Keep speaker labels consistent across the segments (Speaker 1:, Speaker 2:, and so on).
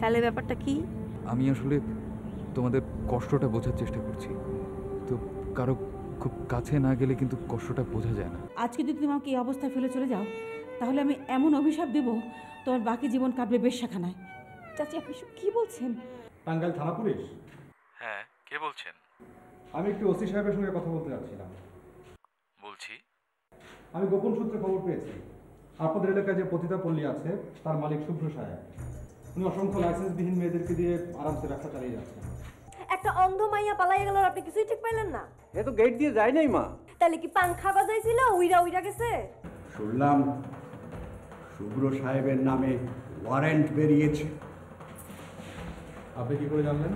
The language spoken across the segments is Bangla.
Speaker 1: তাহলে ব্যাপারটা কি?
Speaker 2: আমি আসলে তোমাদের কষ্টটা বোঝার চেষ্টা করছি, তো কারো খুব কাছে না গেলে কিন্তু কষ্টটা বোঝা যায় না।
Speaker 3: আজকে যদি তুমি আমাকে এই অবস্থায় ফেলে চলে যাও, তাহলে আমি এমন অভিশাপ দেব তোমার বাকি জীবন কাটবে বেশ্যাখানায়।
Speaker 1: চাচি আপনি কি বলছেন?
Speaker 4: টাঙ্গাইল থানা পুলিশ?
Speaker 2: হ্যাঁ, কে বলছেন?
Speaker 4: আমি একটু ওসি সাহেবের সঙ্গে কথা বলতে যাচ্ছিলাম।
Speaker 2: বলছি।
Speaker 4: আমি গোপন সূত্রে খবর পেয়েছি আপনাদের এলাকায় যে পতিতা পল্লী আছে তার মালিক শুভ্র সাহেব, উনি অসংখ্য লাইসেন্সবিহীন মেয়েদেরকে দিয়ে আরামসে ব্যবসা চালিয়ে যাচ্ছেন।
Speaker 5: একটা অন্ধ মাইয়া পালাই গেল, আপনি কিছুই ঠিক পাইলেন না?
Speaker 6: এ তো গেট দিয়ে যায় নাই মা।
Speaker 5: তাহলে কি পাংখা বাজাইছিল, উইরা উইরা গেছে?
Speaker 7: শুনলাম শুভ্র সাহেবের নামে ওয়ারেন্ট বেরিয়েছে।
Speaker 4: আপনি কি করে জানলেন?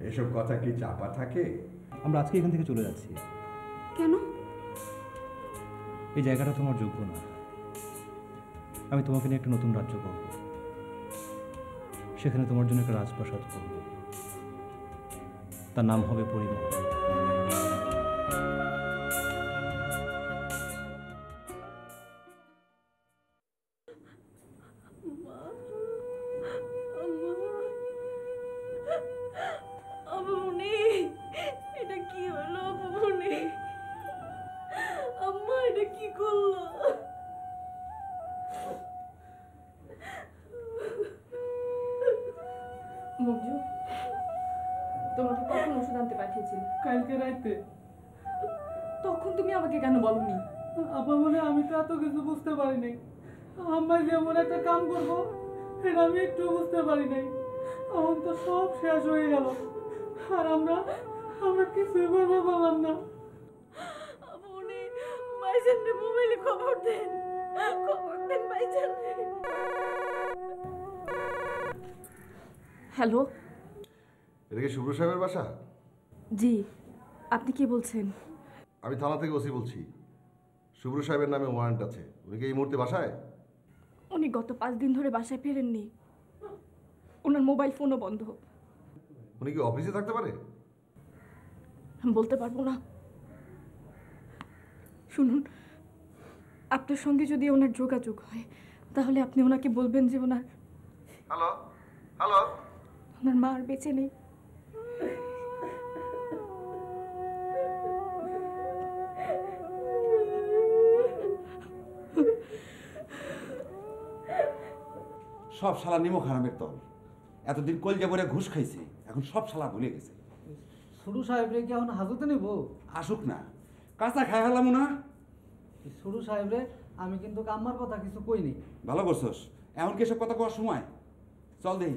Speaker 7: এসব কথা কি চাপা থাকে?
Speaker 8: আমরা আজকে এখান থেকে চলে যাচ্ছি।
Speaker 3: কেন?
Speaker 8: এই জায়গাটা তোমার যোগ্য না। আমি তোমাকে নিয়ে একটা নতুন রাজ্য করব, সেখানে তোমার জন্য একটা রাজপ্রাসাদ করব, তার নাম হবে পরিমহল।
Speaker 5: এটা কি হলো আম্মুনি? আম্মা এটা কি করলো?
Speaker 1: মঞ্জু, তোমাকে কখন ওষুধ আনতে পাঠিয়েছিল?
Speaker 9: কালকে রাইতে।
Speaker 1: তখন তুমি আমাকে কেন বলনি?
Speaker 9: আপা মনে আমি তো এত কিছু বুঝতে পারি নাই। আমরা যেমন একটা কাম করবো এটা আমি একটু বুঝতে পারি নাই। আমার তো সব শেষ হয়ে গেল, আর আমরা কিছুই করতে পারলাম না।
Speaker 5: আপনি ভাইজানরে মোবাইলে খবর দেন, খবর দেন ভাইজানরে।
Speaker 1: হ্যালো।
Speaker 10: এটা কি শুভ্র সাহেবের বাসা?
Speaker 1: জি, আপনি কি বলছেন?
Speaker 10: আমি থানা থেকে ওসি বলছি। শুভ্র সাহেবের নামে ওয়ারেন্ট আছে, উনি কি এই মুহূর্তে বাসায়?
Speaker 1: উনি গত 5 দিন ধরে বাসায় ফেরেননি, ওনার মোবাইল ফোনও বন্ধ।
Speaker 10: উনি কি অফিসে থাকতে পারে?
Speaker 1: বলতে পারবো না। শুনুন, আপনার সঙ্গে যদি ওনার যোগাযোগ হয় তাহলে আপনি ওনাকে বলবেন যে ওনার
Speaker 10: হ্যালো হ্যালো
Speaker 1: ওনার মা আর বেঁচে নেই।
Speaker 6: সব শালা নিমক হারামের তল। এতদিন কলজা ভরে ঘুষ খাইছে, এখন সব শালা ভুলে গেছে।
Speaker 9: শুরু সাহেব রে কি এখন হাজতে নিব?
Speaker 6: আসুক না, কাঁচা খাই ফেলাম না।
Speaker 9: শুরু সাহেব রে আমি কিন্তু আমার কথা কিছু কইনি।
Speaker 6: ভালো করছস, এমন কি এসব কথা কওয়ার সময়? চল দেই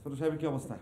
Speaker 6: ছোট সাহেবের কি অবস্থা।